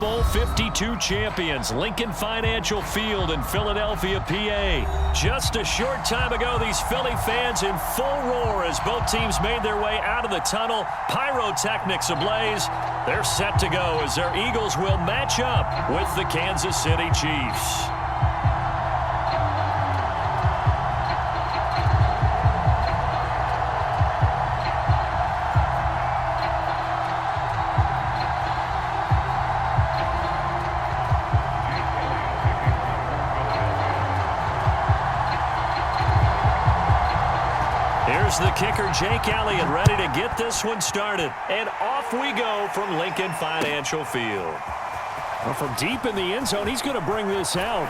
Bowl 52 champions, Lincoln Financial Field in Philadelphia, PA. Just a short time ago, these Philly fans in full roar as both teams made their way out of the tunnel. Pyrotechnics ablaze. They're set to go as their Eagles will match up with the Kansas City Chiefs. Here's the kicker, Jake Elliott, ready to get this one started. And off we go from Lincoln Financial Field. Well, from deep in the end zone, he's going to bring this out.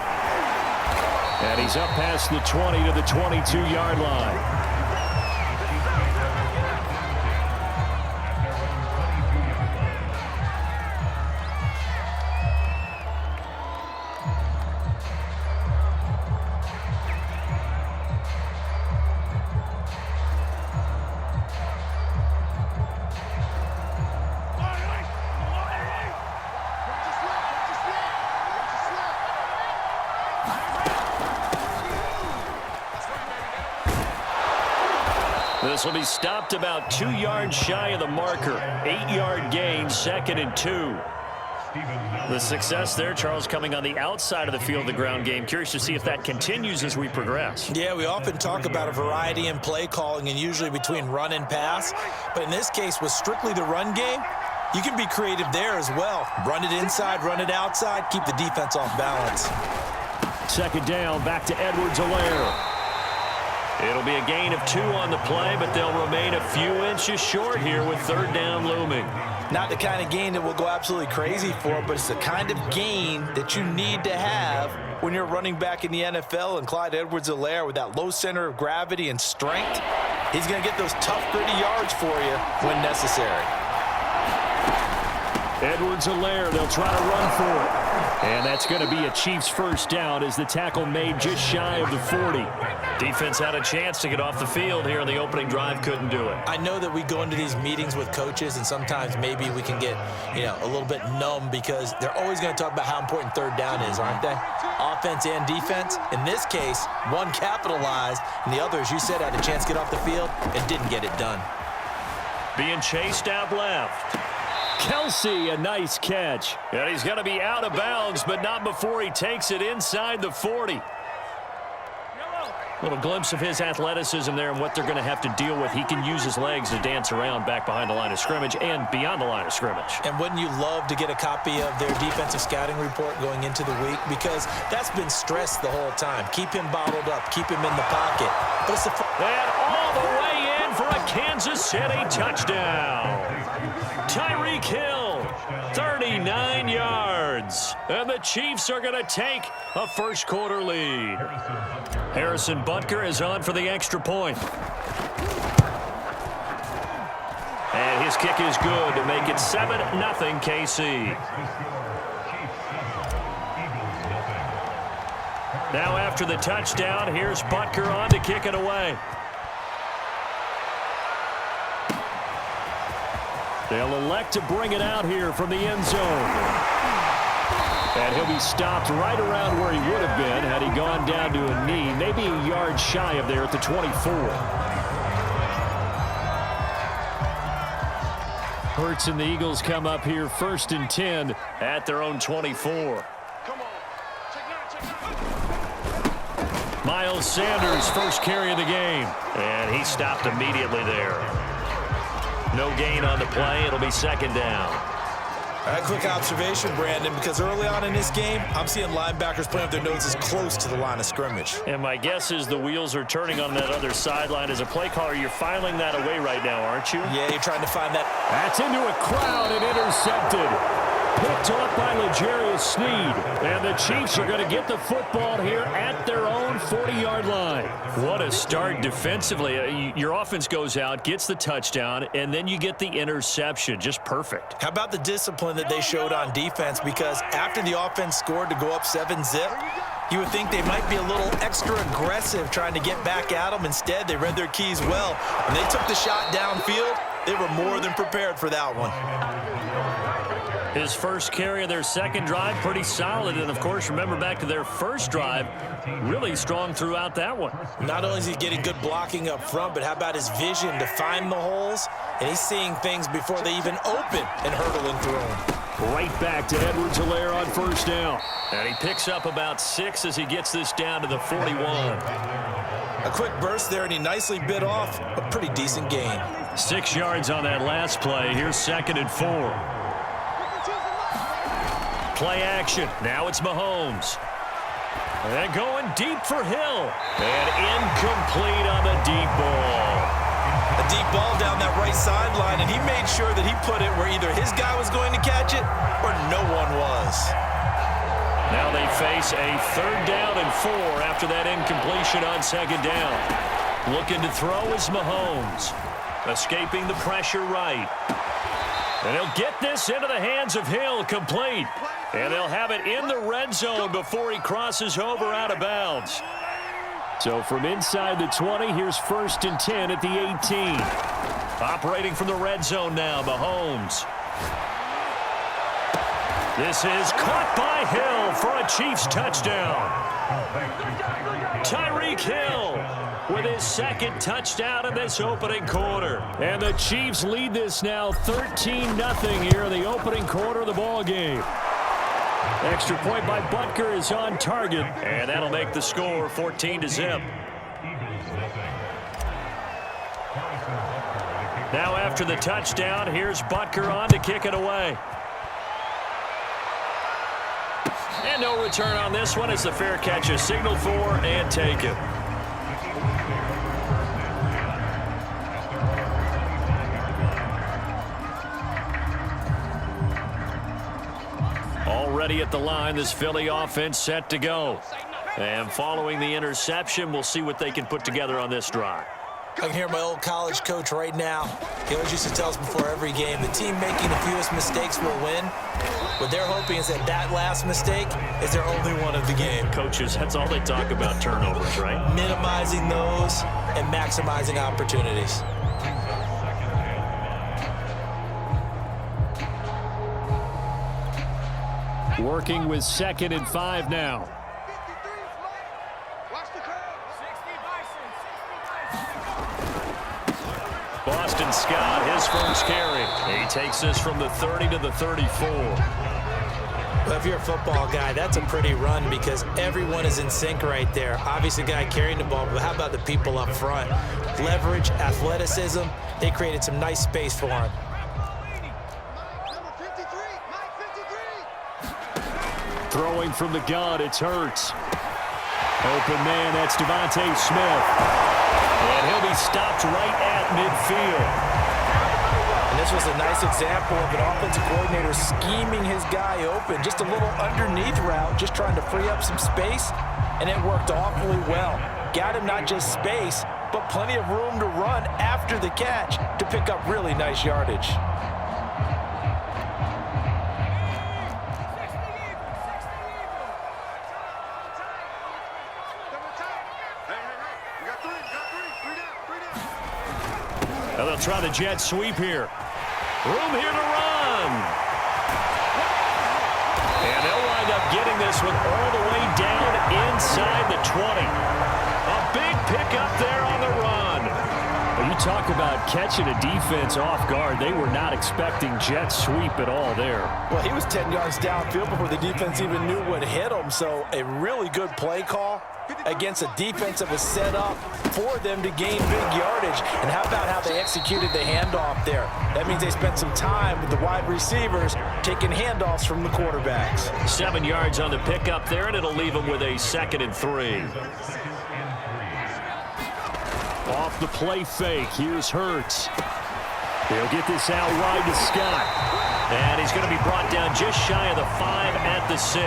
And he's up past the 20 to the 22-yard line. This will be stopped about 2 yards shy of the marker. 8-yard gain, 2nd and 2. The success there, Charles, coming on the outside of the field of the ground game. Curious to see if that continues as we progress. Yeah, we often talk about a variety in play calling and usually between run and pass. But in this case, with strictly the run game, you can be creative there as well. Run it inside, run it outside, keep the defense off balance. 2nd down, back to Edwards-Helaire. It'll be a gain of 2 on the play, but they'll remain a few inches short here with 3rd down looming. Not the kind of gain that we'll go absolutely crazy for, but it's the kind of gain that you need to have when you're running back in the NFL. And Clyde Edwards-Helaire, with that low center of gravity and strength, he's going to get those tough, gritty yards for you when necessary. Edwards-Helaire, they'll try to run for it. And that's going to be a Chiefs 1st down as the tackle made just shy of the 40. Defense had a chance to get off the field here in the opening drive, couldn't do it. I know that we go into these meetings with coaches, and sometimes maybe we can get, a little bit numb because they're always going to talk about how important 3rd down is, aren't they? Offense and defense. In this case, one capitalized, and the other, as you said, had a chance to get off the field and didn't get it done. Being chased out left. Kelsey, a nice catch. And he's going to be out of bounds, but not before he takes it inside the 40. Little glimpse of his athleticism there and what they're going to have to deal with. He can use his legs to dance around back behind the line of scrimmage and beyond the line of scrimmage. And wouldn't you love to get a copy of their defensive scouting report going into the week? Because that's been stressed the whole time. Keep him bottled up. Keep him in the pocket. But it's and all the way in for a Kansas City touchdown. Tyreek Hill, 39 yards. And the Chiefs are going to take a first-quarter lead. Harrison Butker is on for the extra point. And his kick is good to make it 7-0 KC. Now after the touchdown, here's Butker on to kick it away. They'll elect to bring it out here from the end zone. And he'll be stopped right around where he would have been had he gone down to a knee, maybe a yard shy of there at the 24. Hurts and the Eagles come up here 1st and 10 at their own 24. Miles Sanders, first carry of the game. And he stopped immediately there. No gain on the play. It'll be 2nd down. A quick observation, Brandon, because early on in this game, I'm seeing linebackers playing with their noses close to the line of scrimmage. And my guess is the wheels are turning on that other sideline. As a play caller, you're filing that away right now, aren't you? Yeah, you're trying to find that. That's into a crowd and intercepted. Picked off by L'Jarius Sneed. And the Chiefs are going to get the football here at their own 40-yard line. What a start defensively. Your offense goes out, gets the touchdown, and then you get the interception. Just perfect. How about the discipline that they showed on defense? Because after the offense scored to go up 7-zip, you would think they might be a little extra aggressive trying to get back at them. Instead, they read their keys well. When they took the shot downfield, they were more than prepared for that one. His first carry of their second drive, pretty solid. And, of course, remember back to their first drive, really strong throughout that one. Not only is he getting good blocking up front, but how about his vision to find the holes? And he's seeing things before they even open and hurdling through them. Right back to Edwards-Helaire on first down. And he picks up about 6 as he gets this down to the 41. A quick burst there, and he nicely bit off a pretty decent gain. 6 yards on that last play. Here's 2nd and 4. Play action. Now it's Mahomes. And going deep for Hill. And incomplete on the deep ball. A deep ball down that right sideline, and he made sure that he put it where either his guy was going to catch it or no one was. Now they face a 3rd down and 4 after that incompletion on 2nd down. Looking to throw is Mahomes. Escaping the pressure right. And he'll get this into the hands of Hill, complete. And they'll have it in the red zone before he crosses over out of bounds. So from inside the 20, here's 1st and 10 at the 18. Operating from the red zone now, Mahomes. This is caught by Hill for a Chiefs touchdown. Tyreek Hill with his 2nd touchdown in this opening quarter. And the Chiefs lead this now 13-0 here in the opening quarter of the ball game. Extra point by Butker is on target, and that'll make the score 14-0. Now after the touchdown, here's Butker on to kick it away. And no return on this one as the fair catch is signaled for and taken. Already at the line, this Philly offense set to go. And following the interception, we'll see what they can put together on this drive. I can hear my old college coach right now. He always used to tell us before every game, the team making the fewest mistakes will win. What they're hoping is that that last mistake is their only one of the game. Coaches, that's all they talk about, turnovers, right? Minimizing those and maximizing opportunities. Working with 2nd and 5 now. Boston Scott, his first carry. He takes this from the 30 to the 34. Well, if you're a football guy, that's a pretty run because everyone is in sync right there. Obviously, guy carrying the ball, but how about the people up front? Leverage, athleticism, they created some nice space for him. Throwing from the gun, it's Hurts. Open man, that's Devontae Smith. And he'll be stopped right at midfield. And this was a nice example of an offensive coordinator scheming his guy open. Just a little underneath route, just trying to free up some space, and it worked awfully well. Got him not just space, but plenty of room to run after the catch to pick up really nice yardage. Now they'll try the jet sweep here. Room here to run. And they'll wind up getting this one all the way down inside the 20. A big pickup there on the run. Well, you talk about catching a defense off guard. They were not expecting jet sweep at all there. Well, he was 10 yards downfield before the defense even knew what hit him. So a really good play call against a defense that was set up for them to gain big yardage. And how about how they executed the handoff there? That means they spent some time with the wide receivers taking handoffs from the quarterbacks. 7 yards on the pickup there, and it'll leave them with a 2nd and 3. Off the play fake, here's Hurts. He'll get this out wide to Scott. And he's going to be brought down just shy of the 5 at the 6.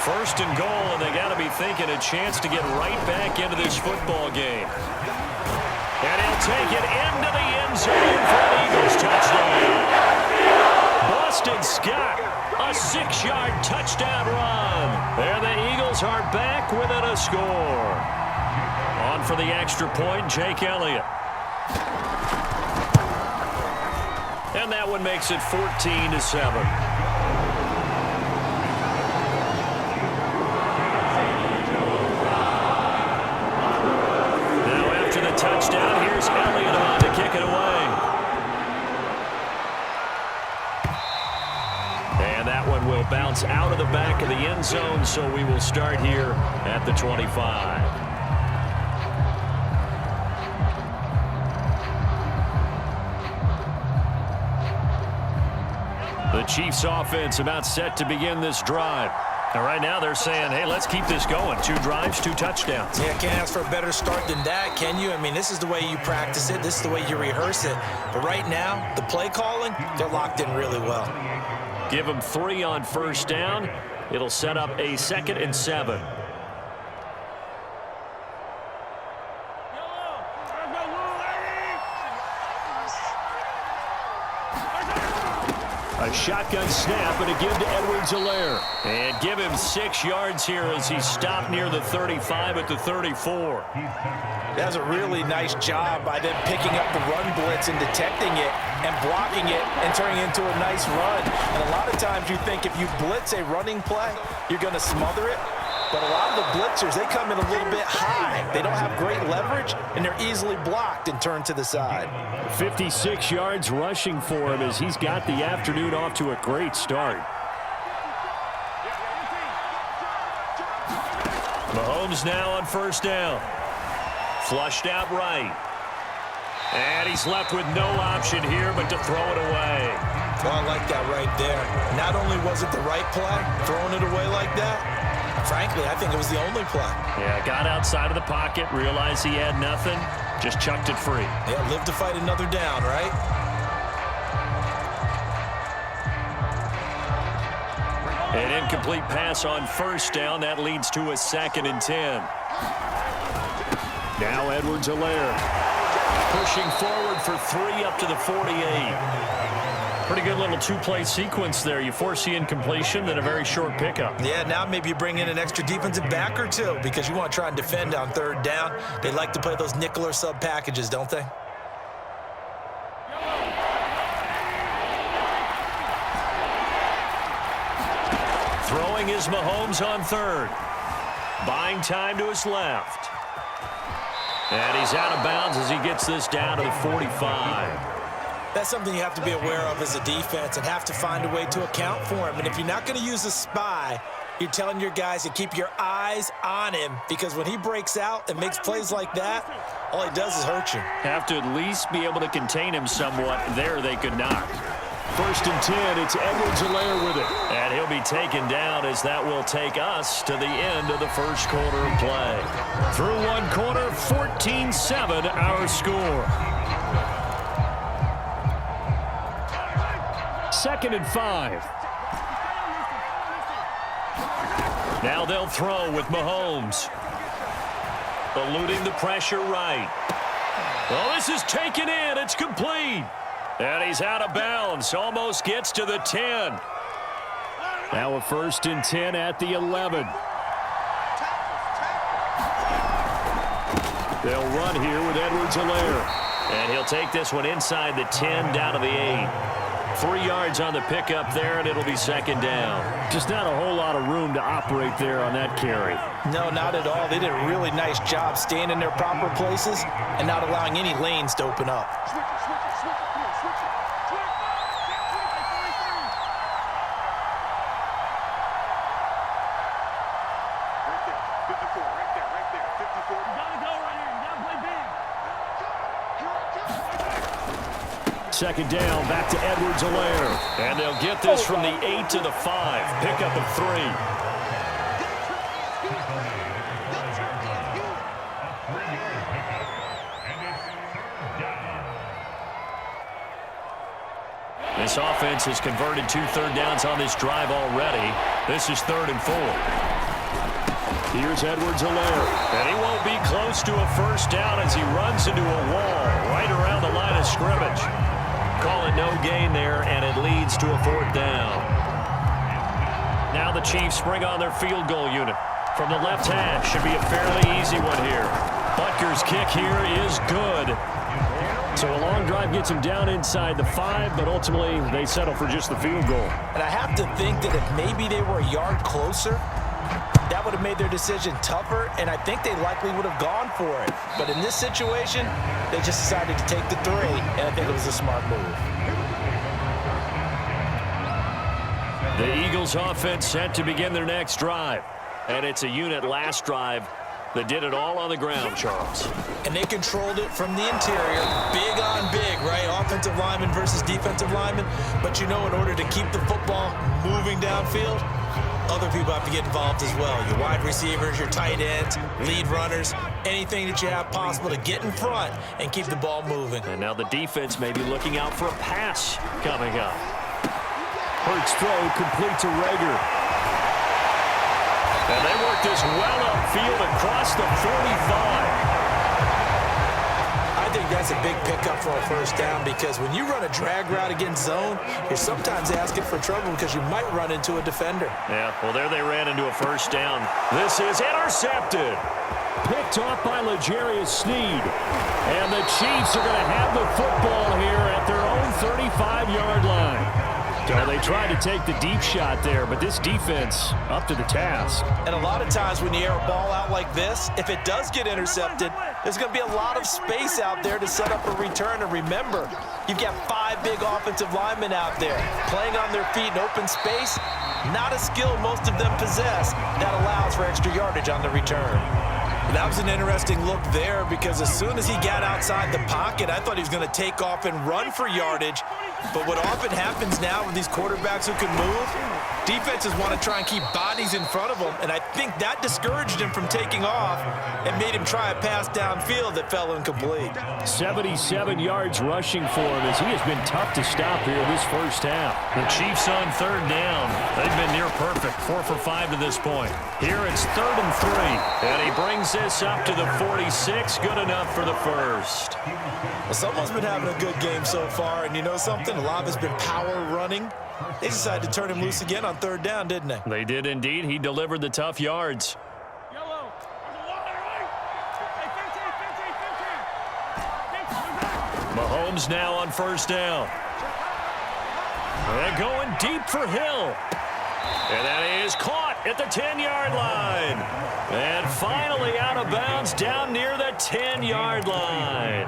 1st and goal, and they got to be thinking a chance to get right back into this football game. And he'll take it into the end zone for the Eagles touchdown. Boston Scott, a 6-yard touchdown run. And the Eagles are back within a score. On for the extra point, Jake Elliott. And And that one makes it 14-7. Touchdown. Here's Elliott on to kick it away. And that one will bounce out of the back of the end zone, so we will start here at the 25. The Chiefs offense about set to begin this drive. And right now they're saying, hey, let's keep this going. 2 drives, 2 touchdowns. Yeah, can't ask for a better start than that, can you? I mean, this is the way you practice it. This is the way you rehearse it. But right now, the play calling, they're locked in really well. Give them 3 on first down. It'll set up a 2nd and 7. A shotgun snap and a give to Edwards-Helaire. And give him 6 yards here as he stopped near the 35 at the 34. That's a really nice job by them picking up the run blitz and detecting it and blocking it and turning it into a nice run. And a lot of times you think if you blitz a running play, you're going to smother it. But a lot of the blitzers, they come in a little bit high. They don't have great leverage, and they're easily blocked and turned to the side. 56 yards rushing for him as he's got the afternoon off to a great start. Mahomes now on first down. Flushed out right. And he's left with no option here but to throw it away. Well, I like that right there. Not only was it the right play, throwing it away like that, frankly, I think it was the only play. Yeah, got outside of the pocket, realized he had nothing, just chucked it free. Yeah, live to fight another down, right? An incomplete pass on first down. That leads to a 2nd and 10. Now Edwards-Helaire pushing forward for 3 up to the 48. Pretty good little 2-play sequence there. You force the incompletion, then a very short pickup. Yeah, now maybe you bring in an extra defensive back or 2 because you want to try and defend on 3rd down. They like to play those nickel or sub packages, don't they? Throwing is Mahomes on 3rd. Buying time to his left. And he's out of bounds as he gets this down to the 45. That's something you have to be aware of as a defense and have to find a way to account for him. And if you're not going to use a spy, you're telling your guys to keep your eyes on him because when he breaks out and makes plays like that, all he does is hurt you. Have to at least be able to contain him somewhat. There they could not. 1st and 10, it's Edwards-Helaire with it. And he'll be taken down as that will take us to the end of the first quarter of play. Through 1 quarter, 14-7 our score. 2nd and 5. Now they'll throw with Mahomes. Eluding the pressure right. Well, this is taken in. It's complete. And he's out of bounds. Almost gets to the 10. Now a 1st and 10 at the 11. They'll run here with Edwards-Helaire. And he'll take this one inside the 10 down to the 8. 3 yards on the pickup there, and it'll be 2nd down. Just not a whole lot of room to operate there on that carry. No, not at all. They did a really nice job staying in their proper places and not allowing any lanes to open up. Second down, back to Edwards-Helaire. And they'll get this from the 8 to the 5. Pickup of 3. This offense has converted 2 third downs on this drive already. This is 3rd and 4. Here's Edwards-Helaire. And he won't be close to a first down as he runs into a wall right around the line of scrimmage. Call it no gain there, and it leads to a 4th down. Now the Chiefs bring on their field goal unit. From the left hash, should be a fairly easy one here. Butker's kick here is good. So a long drive gets them down inside the 5, but ultimately they settle for just the field goal. And I have to think that if maybe they were a yard closer, that would have made their decision tougher, and I think they likely would have gone for it. But in this situation, they just decided to take the 3, and I think it was a smart move. The Eagles offense set to begin their next drive. And it's a unit last drive that did it all on the ground, Charles. And they controlled it from the interior. Big on big, right? Offensive lineman versus defensive lineman. But you know, in order to keep the football moving downfield, other people have to get involved as well. Your wide receivers, your tight ends, lead runners, anything that you have possible to get in front and keep the ball moving. And now the defense may be looking out for a pass coming up. Hurts throw complete to Rager. And they work this well upfield across the 45. I think that's a big pickup for a first down because when you run a drag route against zone, you're sometimes asking for trouble because you might run into a defender. Yeah, well, there they ran into a first down. This is intercepted. Picked off by L'Jarius Sneed. And the Chiefs are going to have the football here at their own 35-yard line. So they tried to take the deep shot there, but this defense up to the task. And a lot of times when you air a ball out like this, if it does get intercepted, there's going to be a lot of space out there to set up a return. And remember, you've got 5 big offensive linemen out there playing on their feet in open space. Not a skill most of them possess that allows for extra yardage on the return. That was an interesting look there because as soon as he got outside the pocket, I thought he was going to take off and run for yardage. But what often happens now with these quarterbacks who can move, defenses want to try and keep bodies in front of them, and I think that discouraged him from taking off and made him try a pass downfield that fell incomplete. 77 yards rushing for him as he has been tough to stop here this first half. The Chiefs on 3rd down. They've been near perfect, 4 for 5 to this point. Here it's 3rd and 3, and he brings this up to the 46. Good enough for the first. Well, someone's been having a good game so far, and you know something? A lot of it's been power running. They decided to turn him loose again on 3rd down, didn't they? They did indeed. He delivered the tough yards. Mahomes now on 1st down. They're going deep for Hill. And that is caught at the 10-yard line. And finally out of bounds down near the 10-yard line.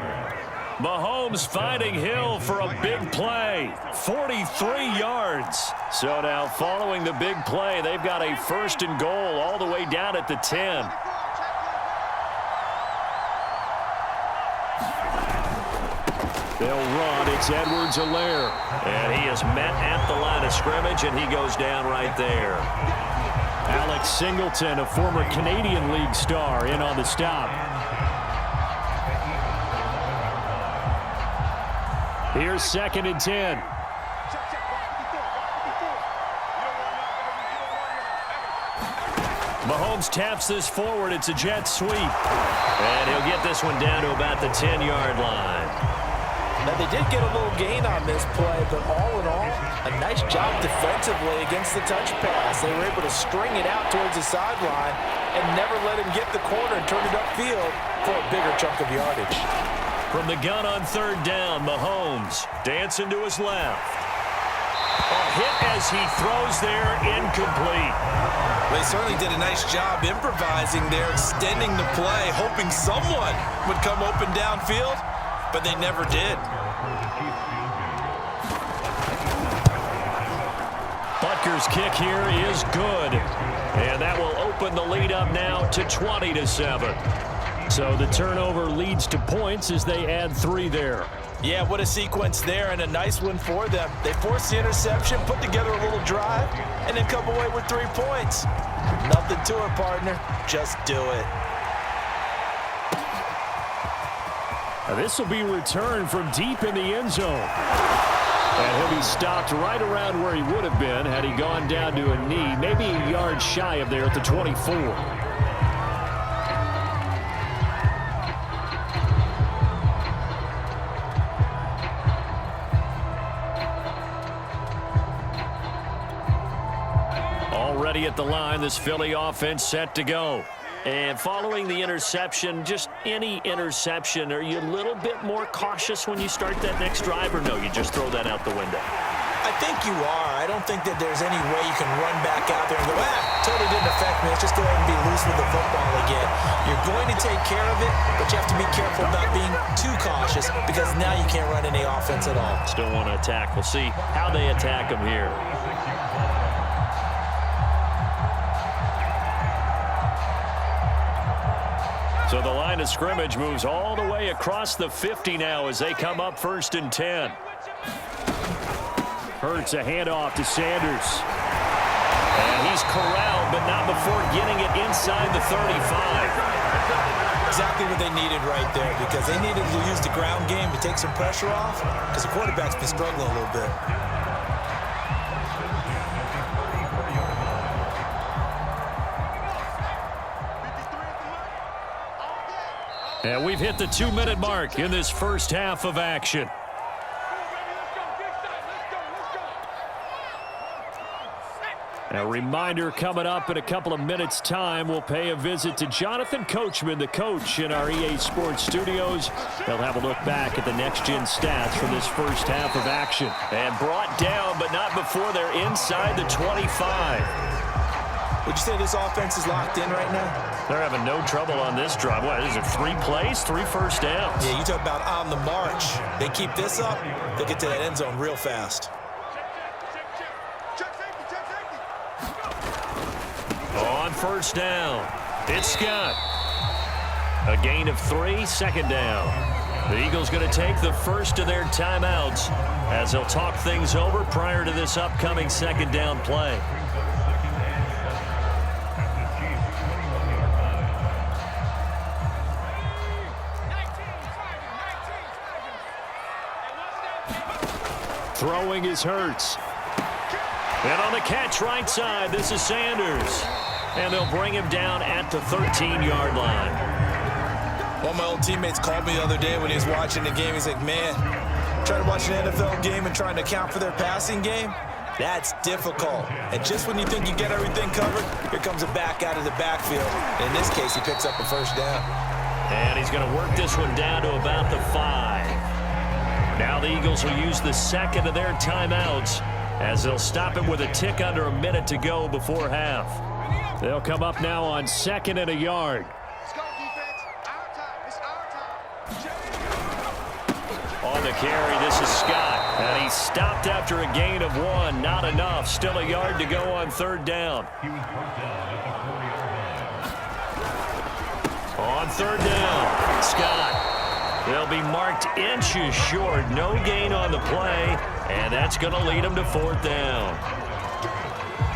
Mahomes finding Hill for a big play. 43 yards. So now following the big play, they've got a 1st and goal all the way down at the 10. They'll run. It's Edwards-Helaire. And he is met at the line of scrimmage, and he goes down right there. Alex Singleton, a former Canadian League star, in on the stop. Here's 2nd and 10. Mahomes taps this forward. It's a jet sweep. And he'll get this one down to about the 10-yard line. Now, they did get a little gain on this play, but all in all, a nice job defensively against the touch pass. They were able to string it out towards the sideline and never let him get the corner and turn it upfield for a bigger chunk of yardage. From the gun on 3rd down, Mahomes dancing to his left. A hit as he throws there, incomplete. They certainly did a nice job improvising there, extending the play, hoping someone would come open downfield, but they never did. Butker's kick here is good. And that will open the lead up now to 20-7. So the turnover leads to points as they add 3 there. Yeah, what a sequence there, and a nice one for them. They forced the interception, put together a little drive, and then come away with 3 points. Nothing to it, partner. Just do it. Now this will be returned from deep in the end zone. And he'll be stopped right around where he would have been had he gone down to a knee, maybe a yard shy of there at the 24. Already at the line, this Philly offense set to go. And following the interception, just any interception, are you a little bit more cautious when you start that next drive, or no, you just throw that out the window? I think you are. I don't think that there's any way you can run back out there and go, totally didn't affect me. Let's just go ahead and be loose with the football again. You're going to take care of it, but you have to be careful about being too cautious because now you can't run any offense at all. Still want to attack. We'll see how they attack them here. So the line of scrimmage moves all the way across the 50 now as they come up 1st and 10. Hurts a handoff to Sanders. And he's corralled, but not before getting it inside the 35. Exactly what they needed right there, because they needed to use the ground game to take some pressure off, because the quarterback's been struggling a little bit. And we've hit the 2-minute mark in this first half of action. A reminder coming up in a couple of minutes' time, we'll pay a visit to Jonathan Coachman, the coach in our EA Sports studios. They'll have a look back at the next-gen stats from this first half of action. And brought down, but not before they're inside the 25. Would you say this offense is locked in right now? They're having no trouble on this drive. What, is it 3 plays, 3 first downs? Yeah, you talk about on the march. They keep this up, they'll get to that end zone real fast. On 1st down, it's Scott. A gain of 3, 2nd down. The Eagles going to take the first of their timeouts as they'll talk things over prior to this upcoming 2nd down play. Throwing is Hurts. And on the catch right side, this is Sanders. And they'll bring him down at the 13-yard line. One of my old teammates called me the other day when he was watching the game. He's like, man, trying to watch an NFL game and trying to account for their passing game, that's difficult. And just when you think you get everything covered, here comes a back out of the backfield. And in this case, he picks up a 1st down. And he's going to work this one down to about the 5. Now the Eagles will use the 2nd of their timeouts as they'll stop it with a tick under a minute to go before half. They'll come up now on 2nd and a yard. Let's go, defense. Our time. It's our time. On the carry, this is Scott. And he's stopped after a gain of 1. Not enough. Still a yard to go on 3rd down. On 3rd down, Scott. They'll be marked inches short. No gain on the play, and that's going to lead them to 4th down.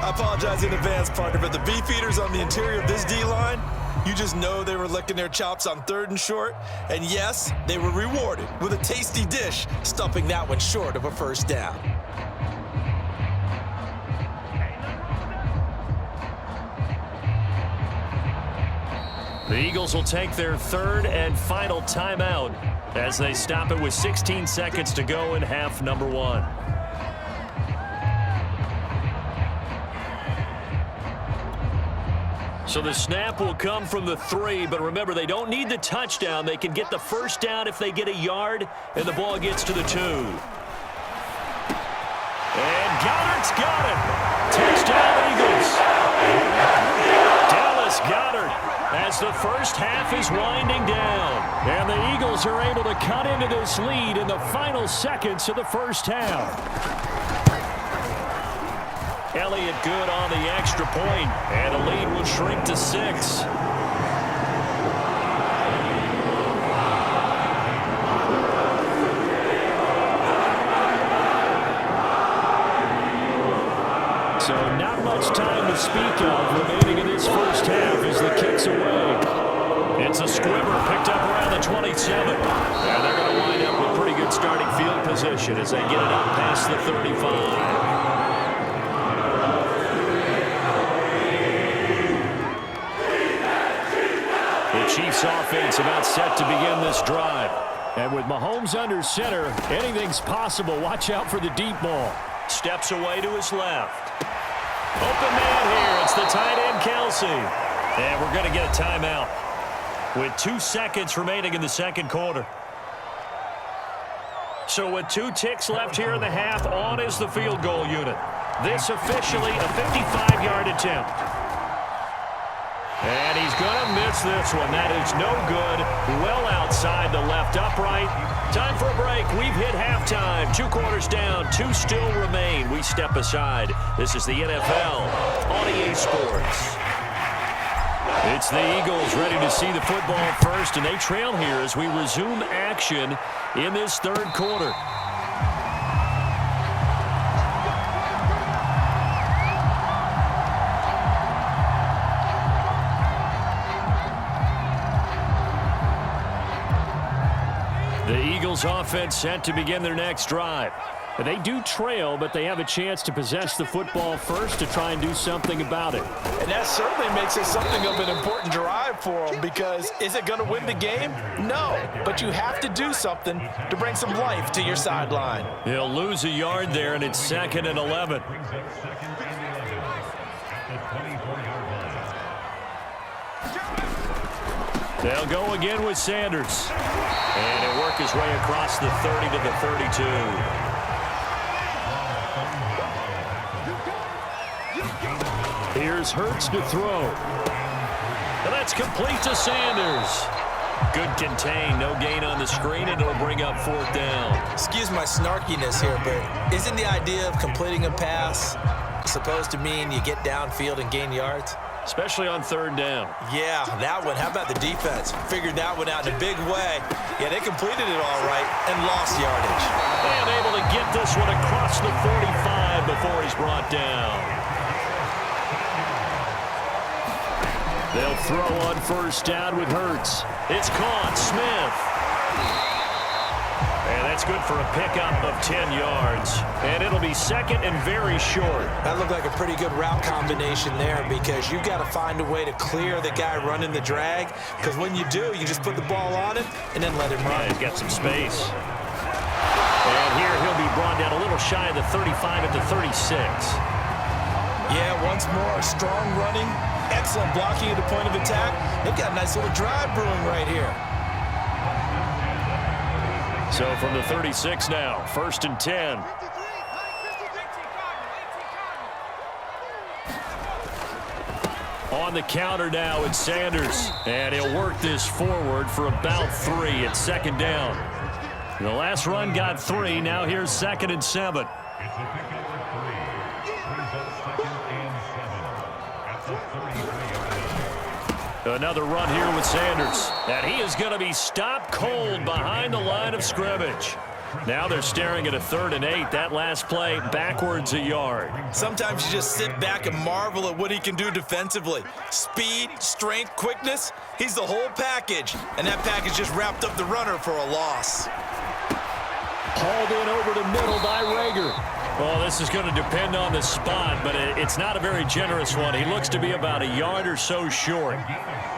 I apologize in advance, partner, but the beefeaters on the interior of this D-line, you just know they were licking their chops on 3rd and short. And yes, they were rewarded with a tasty dish, stuffing that one short of a 1st down. The Eagles will take their 3rd and final timeout as they stop it with 16 seconds to go in half number 1. So the snap will come from the 3, but remember, they don't need the touchdown. They can get the 1st down if they get a yard, and the ball gets to the 2. And Goddard's got it. Touchdown, Eagles. Dallas Goedert as the first half is winding down. And the Eagles are able to cut into this lead in the final seconds of the first half. Elliott good on the extra point, and the lead will shrink to 6. So not much time to speak of remaining in this first half as the kick's away. It's a squibber picked up around the 27. And they're going to wind up with pretty good starting field position as they get it up past the 35. The Chiefs offense about set to begin this drive. And with Mahomes under center, anything's possible. Watch out for the deep ball. Steps away to his left. Open man here. It's the tight end, Kelsey. And we're going to get a timeout with 2 seconds remaining in the second quarter. So with 2 ticks left here in the half, on is the field goal unit. This officially a 55-yard attempt. And he's going to miss this one. That is no good. Well outside the left upright. Time for a break. We've hit halftime. 2 quarters down. 2 still remain. We step aside. This is the NFL on EA Sports. It's the Eagles ready to see the football first, and they trail here as we resume action in this third quarter. The Eagles offense set to begin their next drive. They do trail, but they have a chance to possess the football first to try and do something about it. And that certainly makes it something of an important drive for them, because is it going to win the game? No, but you have to do something to bring some life to your sideline. He'll lose a yard there, and it's 2nd and 11. They'll go again with Sanders. And he'll work his way across the 30 to the 32. Here's Hurts to throw. And that's complete to Sanders. Good contain, no gain on the screen, and it'll bring up 4th down. Excuse my snarkiness here, but isn't the idea of completing a pass supposed to mean you get downfield and gain yards? Especially on 3rd down. Yeah, that one. How about the defense? Figured that one out in a big way. Yeah, they completed it all right and lost yardage. And able to get this one across the 45 before he's brought down. They'll throw on 1st down with Hurts. It's caught. Smith. And that's good for a pickup of 10 yards. And it'll be 2nd and very short. That looked like a pretty good route combination there, because you've got to find a way to clear the guy running the drag, because when you do, you just put the ball on him and then let him run. Yeah, he's got some space. And here he'll be brought down a little shy of the 35 at the 36. Yeah, once more, strong running, excellent blocking at the point of attack. They've got a nice little drive brewing right here. So from the 36 now, 1st and 10. On the counter now, it's Sanders. And he'll work this forward for about 3 at 2nd down. The last run got 3. Now here's 2nd and 7. Another run here with Sanders. And he is going to be stopped cold behind the line of scrimmage. Now they're staring at a 3rd and 8. That last play backwards a yard. Sometimes you just sit back and marvel at what he can do defensively. Speed, strength, quickness. He's the whole package. And that package just wrapped up the runner for a loss. Hauled in over the middle by Rager. Well, this is going to depend on the spot, but it's not a very generous one. He looks to be about a yard or so short.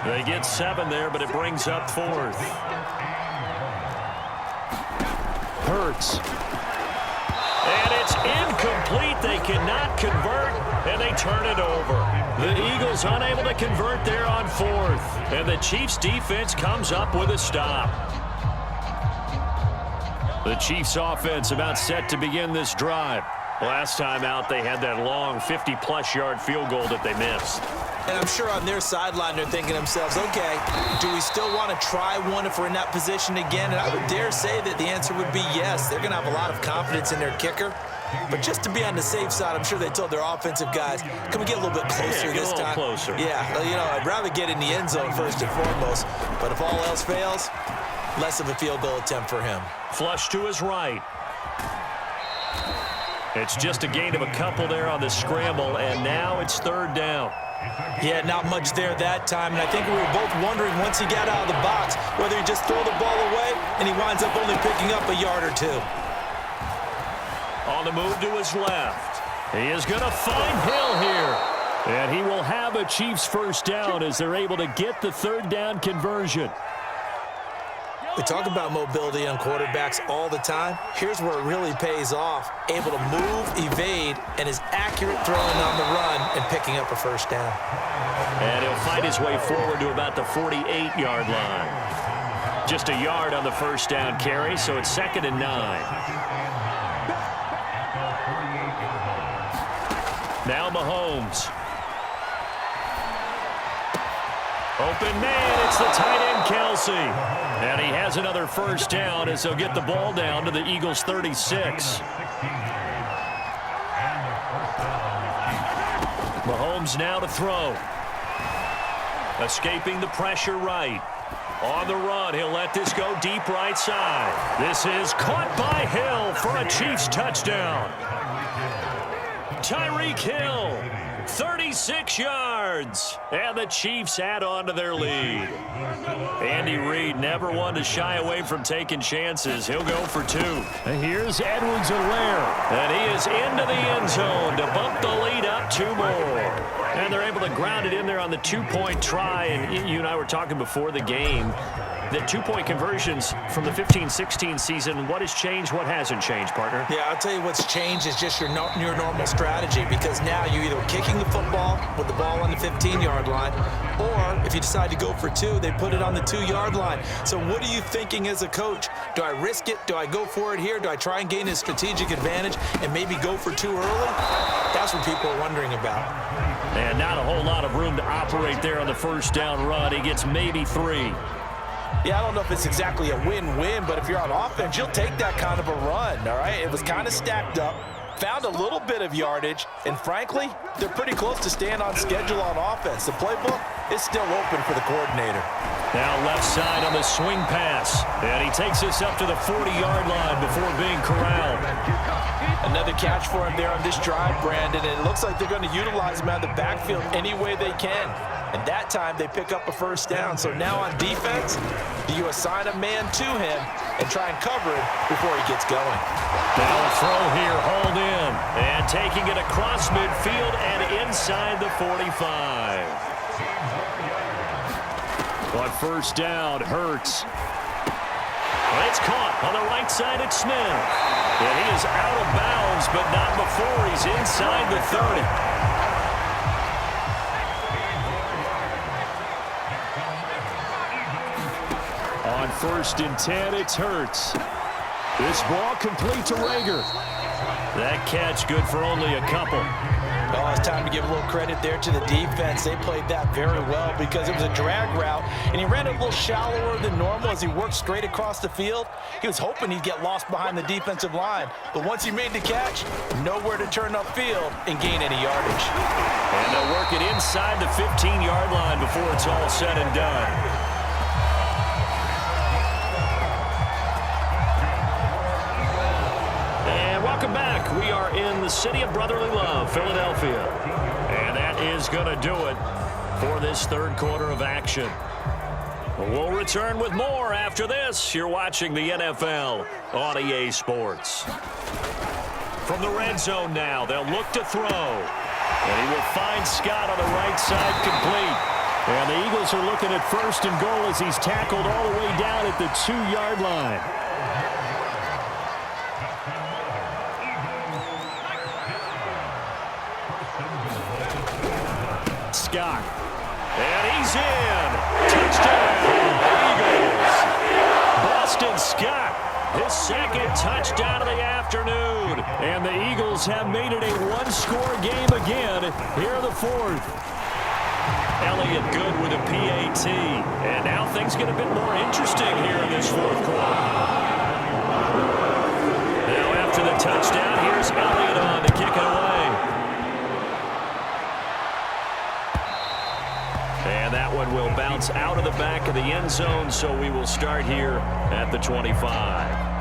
They get 7 there, but it brings up 4th. Hurts. And it's incomplete. They cannot convert, and they turn it over. The Eagles unable to convert there on 4th. And the Chiefs defense comes up with a stop. The Chiefs offense about set to begin this drive. Last time out, they had that long 50-plus yard field goal that they missed. And I'm sure on their sideline, they're thinking to themselves, okay, do we still want to try one if we're in that position again? And I would dare say that the answer would be yes. They're going to have a lot of confidence in their kicker. But just to be on the safe side, I'm sure they told their offensive guys, can we get a little bit closer this time? Closer. Yeah, you know, I'd rather get in the end zone first and foremost. But if all else fails, less of a field goal attempt for him. Flush to his right. It's just a gain of a couple there on the scramble, and now it's 3rd down. Yeah, not much there that time, and I think we were both wondering once he got out of the box whether he just throw the ball away and he winds up only picking up a yard or 2. On the move to his left. He is going to find Hill here. And he will have a Chiefs 1st down as they're able to get the 3rd down conversion. We talk about mobility on quarterbacks all the time. Here's where it really pays off. Able to move, evade, and is accurate throwing on the run and picking up a first down. And he'll find his way forward to about the 48-yard line. Just a yard on the first down carry, so it's 2nd and 9. Now Mahomes. Open man, it's the tight end, Kelsey. And he has another first down as he'll get the ball down to the Eagles' 36. Mahomes now to throw. Escaping the pressure right. On the run, he'll let this go deep right side. This is caught by Hill for a Chiefs touchdown. Tyreek Hill, 36 yards, and the Chiefs add on to their lead. Andy Reid never one to shy away from taking chances. He'll go for 2. And here's Edwards-Helaire, and he is into the end zone to bump the lead up 2 more. And they're able to ground it in there on the 2-point try. And you and I were talking before the game. The 2-point conversions from the 15-16 season, what has changed, what hasn't changed, partner? Yeah, I'll tell you what's changed is just your normal strategy, because now you're either kicking the football with the ball on the 15-yard line, or if you decide to go for 2, they put it on the 2-yard line. So what are you thinking as a coach? Do I risk it? Do I go for it here? Do I try and gain a strategic advantage and maybe go for 2 early? That's what people are wondering about. And not a whole lot of room to operate there on the first down run. He gets maybe 3. Yeah, I don't know if it's exactly a win-win, but if you're on offense, you'll take that kind of a run, all right? It was kind of stacked up, found a little bit of yardage, and frankly, they're pretty close to staying on schedule on offense. The playbook is still open for the coordinator. Now left side on the swing pass, and he takes this up to the 40-yard line before being corralled. Another catch for him there on this drive, Brandon, and it looks like they're going to utilize him out of the backfield any way they can. And that time, they pick up a first down. So now on defense, do you assign a man to him and try and cover him before he gets going? Now a throw here, hauled in, and taking it across midfield and inside the 45. On first down, Hurts. It's caught on the right side at Smith. And he is out of bounds, but not before he's inside the 30. On 1st and 10, it's Hurts. This ball complete to Rager. That catch good for only a couple. Well, it's time to give a little credit there to the defense. They played that very well because it was a drag route, and he ran a little shallower than normal as he worked straight across the field. He was hoping he'd get lost behind the defensive line, but once he made the catch, nowhere to turn upfield and gain any yardage. And they'll work it inside the 15-yard line before it's all said and done. Welcome back. We are in the city of brotherly love, Philadelphia. And that is going to do it for this 3rd quarter of action. We'll return with more after this. You're watching the NFL on EA Sports. From the red zone now, they'll look to throw. And he will find Scott on the right side complete. And the Eagles are looking at 1st and goal as he's tackled all the way down at the 2-yard line. Scott. And he's in. Touchdown, Eagles. Boston Scott, his 2nd touchdown of the afternoon. And the Eagles have made it a 1-score game again here in the 4th. Elliott good with a PAT. And now things get a bit more interesting here in this 4th quarter. Now after the touchdown, here's Elliott on to kick it away. And that one will bounce out of the back of the end zone, so we will start here at the 25.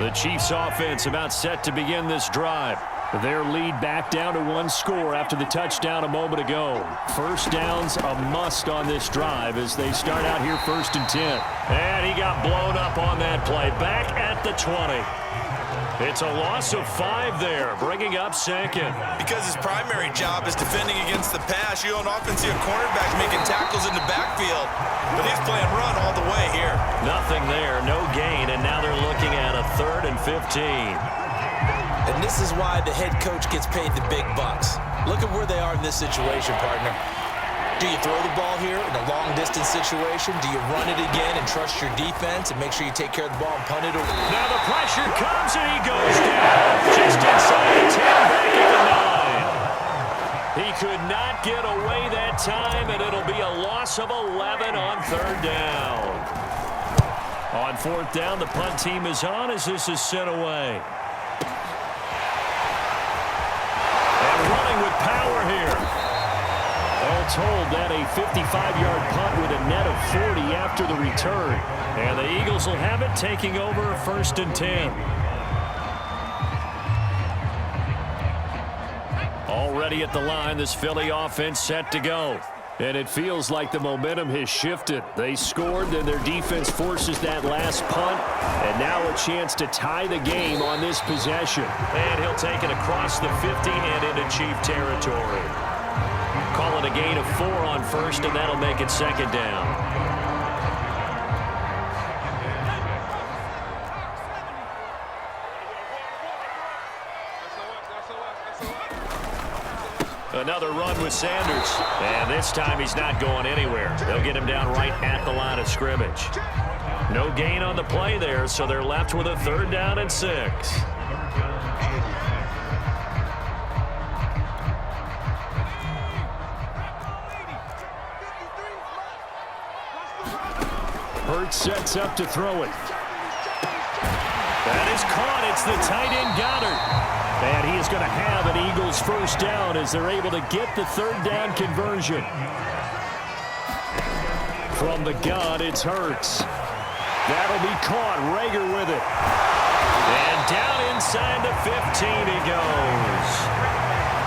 The Chiefs offense about set to begin this drive. Their lead back down to 1 score after the touchdown a moment ago. First down's a must on this drive as they start out here 1st and 10. And he got blown up on that play. Back at the 20. It's a loss of 5 there, bringing up second. Because his primary job is defending against the pass, you don't often see a cornerback making tackles in the backfield. But he's playing run all the way here. Nothing there, no gain, and now they're looking at a 3rd and 15. And this is why the head coach gets paid the big bucks. Look at where they are in this situation, partner. Do you throw the ball here in a long-distance situation? Do you run it again and trust your defense and make sure you take care of the ball and punt it? Now the pressure comes and he goes down. Just inside the 10, back at the 9. He could not get away that time, and it'll be a loss of 11 on 3rd down. On 4th down, the punt team is on as this is sent away. And running with power here. All told, that a 55-yard punt with a net of 40 after the return. And the Eagles will have it, taking over 1st and 10. Already at the line, this Philly offense set to go. And it feels like the momentum has shifted. They scored, then their defense forces that last punt. And now a chance to tie the game on this possession. And he'll take it across the 50 and into Chief territory. Call it a gain of 4 on 1st, and that'll make it 2nd down. Another run with Sanders. And this time he's not going anywhere. They'll get him down right at the line of scrimmage. No gain on the play there, so they're left with a 3rd down and 6. Hurts sets up to throw it. That is caught. It's the tight end Goddard. And he is going to have an Eagles 1st down as they're able to get the 3rd down conversion. From the gun, it's Hurts. That'll be caught. Rager with it. And down inside the 15 he goes.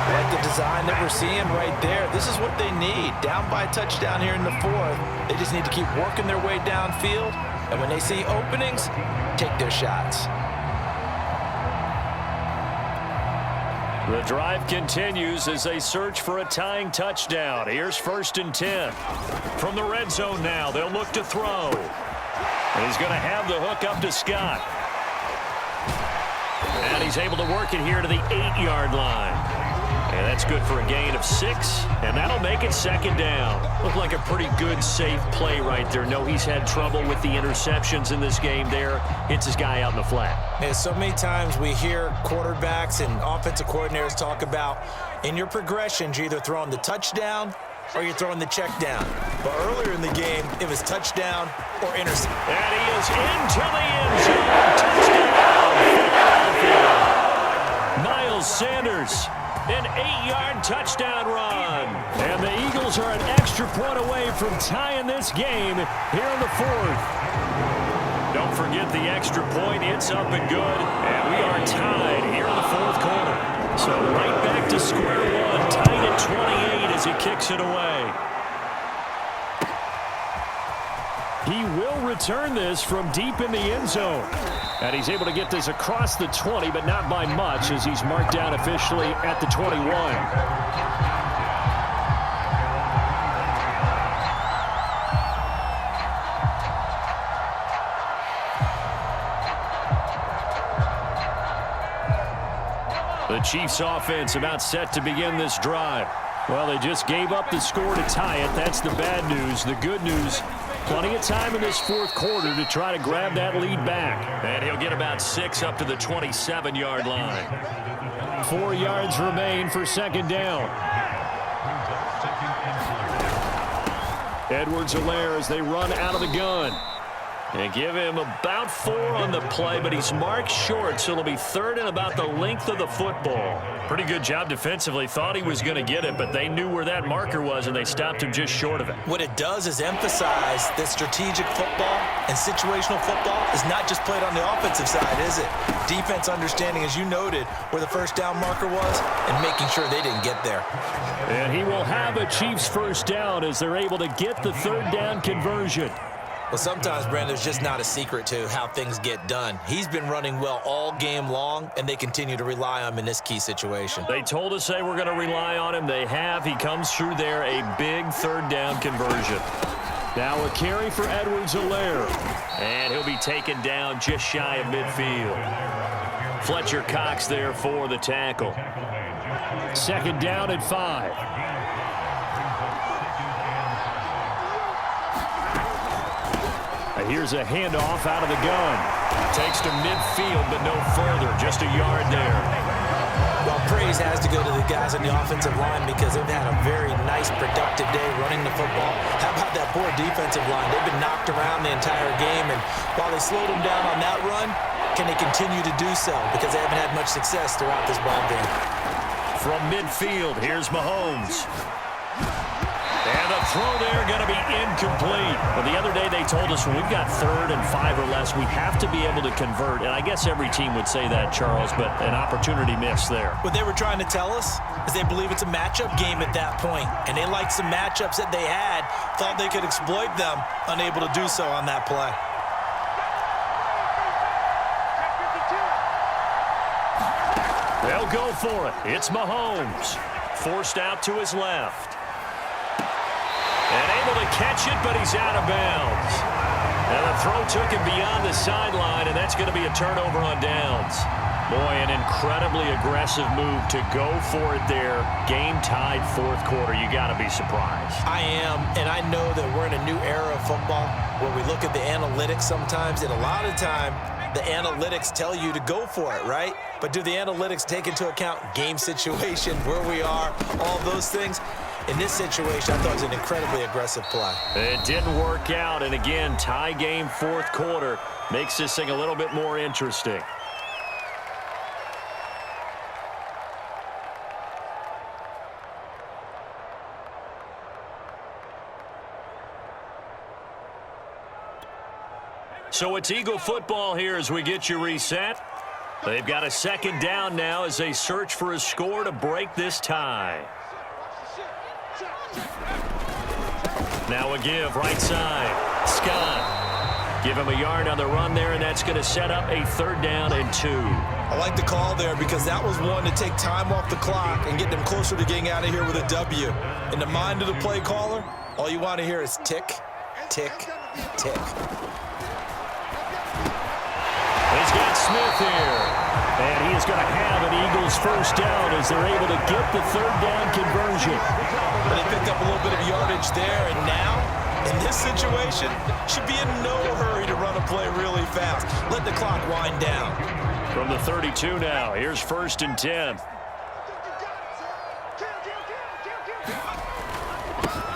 Like the design that we're seeing right there. This is what they need. Down by a touchdown here in the 4th. They just need to keep working their way downfield. And when they see openings, take their shots. The drive continues as they search for a tying touchdown. Here's 1st and 10. From the red zone now, they'll look to throw. And he's going to have the hook up to Scott. And he's able to work it here to the 8-yard line. And that's good for a gain of 6, and that'll make it 2nd down. Looked like a pretty good, safe play right there. No, he's had trouble with the interceptions in this game there. Hits his guy out in the flat. Yeah, so many times we hear quarterbacks and offensive coordinators talk about in your progressions, you're either throwing the touchdown or you're throwing the check down. But earlier in the game, it was touchdown or intercept. And he is into the end zone. Touchdown. Miles Sanders. An 8-yard touchdown run. And the Eagles are an extra point away from tying this game here in the 4th. Don't forget the extra point. It's up and good. And we are tied here in the 4th quarter. So right back to square one. Tied at 28 as he kicks it away. He will return this from deep in the end zone. And he's able to get this across the 20, but not by much, as he's marked down officially at the 21. The Chiefs offense about set to begin this drive. Well, they just gave up the score to tie it. That's the bad news. The good news, plenty of time in this 4th quarter to try to grab that lead back. And he'll get about 6 up to the 27-yard line. 4 yards remain for 2nd down. Edwards-Helaire as they run out of the gun. And give him about 4 on the play, but he's marked short, so it'll be 3rd and about the length of the football. Pretty good job defensively. Thought he was going to get it, but they knew where that marker was, and they stopped him just short of it. What it does is emphasize that strategic football and situational football is not just played on the offensive side, is it? Defense understanding, as you noted, where the 1st down marker was and making sure they didn't get there. And he will have a Chiefs 1st down as they're able to get the 3rd down conversion. Well, sometimes, Brandon, there's just not a secret to how things get done. He's been running well all game long, and they continue to rely on him in this key situation. They told us they were going to rely on him. They have. He comes through there, a big third down conversion. Now a carry for Edwards-Helaire. And he'll be taken down just shy of midfield. Fletcher Cox there for the tackle. Second down and 5. Here's a handoff out of the gun. Takes to midfield, but no further. Just a yard there. Well, praise has to go to the guys on the offensive line because they've had a very nice, productive day running the football. How about that poor defensive line? They've been knocked around the entire game, and while they slowed them down on that run, can they continue to do so? Because they haven't had much success throughout this ball game. From midfield, here's Mahomes. And the throw there going to be incomplete. Well, the other day they told us when we've got 3rd and 5 or less, we have to be able to convert. And I guess every team would say that, Charles, but an opportunity missed there. What they were trying to tell us is they believe it's a matchup game at that point. And they liked some matchups that they had, thought they could exploit them, unable to do so on that play. They'll go for it. It's Mahomes. Forced out to his left. And able to catch it, but he's out of bounds. And the throw took him beyond the sideline, and that's going to be a turnover on downs. Boy, an incredibly aggressive move to go for it there. Game-tied 4th quarter. You got to be surprised. I am, and I know that we're in a new era of football where we look at the analytics sometimes, and a lot of time the analytics tell you to go for it, right? But do the analytics take into account game situation, where we are, all those things? In this situation, I thought it was an incredibly aggressive play. It didn't work out, and again, tie game 4th quarter makes this thing a little bit more interesting. So it's Eagle football here as we get you reset. They've got a second down now as they search for a score to break this tie. Now a give, right side. Scott. Give him a yard on the run there, and that's going to set up a 3rd down and 2. I like the call there because that was one to take time off the clock and get them closer to getting out of here with a W. In the mind of the play caller, all you want to hear is tick, tick, tick. He's got Smith here. And he is going to have an Eagles first down as they're able to get the 3rd down conversion. But they picked up a little bit of yardage there, and now, in this situation, should be in no hurry to run a play really fast. Let the clock wind down. From the 32 now, here's 1st and 10.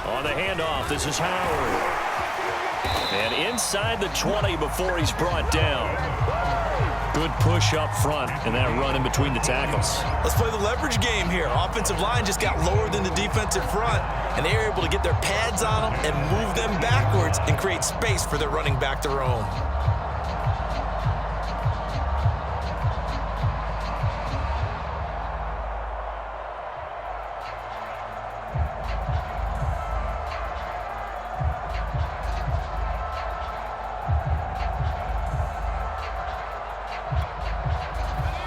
On the handoff, this is Howard. And inside the 20 before he's brought down. Good push up front and that run in between the tackles. Let's play the leverage game here. Offensive line just got lower than the defensive front, and they were able to get their pads on them and move them backwards and create space for their running back to roam.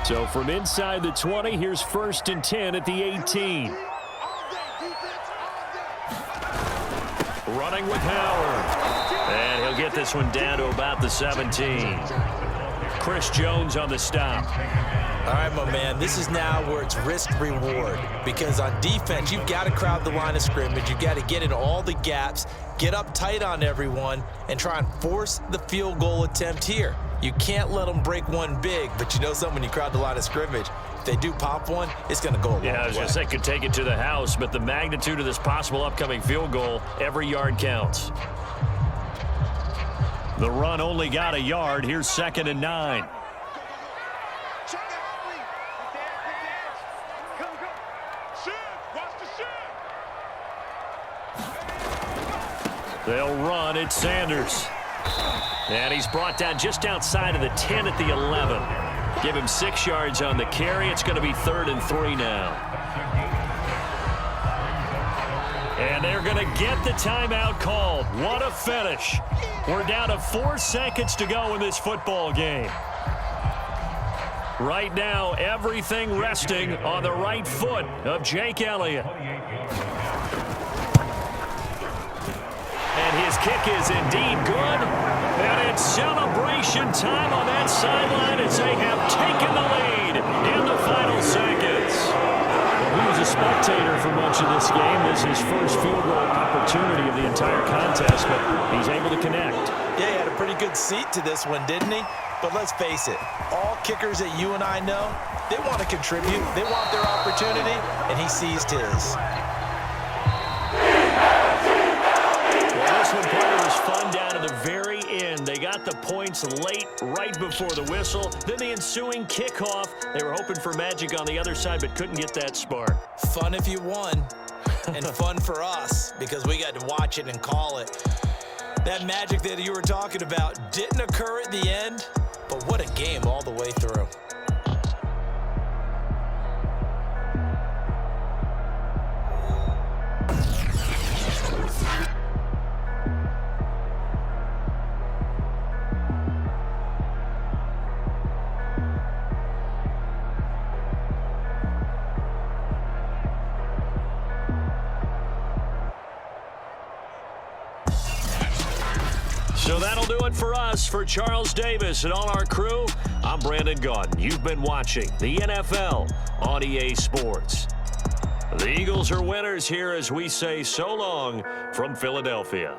So from inside the 20, here's 1st and 10 at the 18. Running with Howard. And he'll get this one down to about the 17. Chris Jones on the stop. All right, my man, this is now where it's risk-reward because on defense, you've got to crowd the line of scrimmage. You've got to get in all the gaps, get up tight on everyone, and try and force the field goal attempt here. You can't let them break one big, but you know something, when you crowd the line of scrimmage, if they do pop one, it's going to go a long way. Yeah, I was going to say, could take it to the house, but the magnitude of this possible upcoming field goal, every yard counts. The run only got a yard. Here's 2nd and 9. They'll run. It's Sanders. And he's brought down just outside of the 10 at the 11. Give him 6 yards on the carry. It's going to be 3rd and 3 now. And And they're going to get the timeout called. What a finish. We're down to 4 seconds to go in this football game. Right now, everything resting on the right foot of Jake Elliott. And his kick is indeed good. And it's celebration time on that sideline as they have taken the lead in the final seconds. Well, he was a spectator for much of this game. This is his first field goal opportunity of the entire contest, but he's able to connect. Yeah, he had a pretty good seat to this one, didn't he? But let's face it, all kickers that you and I know, they want to contribute. They want their opportunity, and he seized his. This one player was fun down to the very end. They got the points late, right before the whistle. Then the ensuing kickoff. They were hoping for magic on the other side, but couldn't get that spark. Fun if you won, and fun for us because we got to watch it and call it. That magic that you were talking about didn't occur at the end, but what a game all the way through. So that'll do it for us. For Charles Davis and all our crew, I'm Brandon Gaudin. You've been watching the NFL on EA Sports. The Eagles are winners here as we say so long from Philadelphia.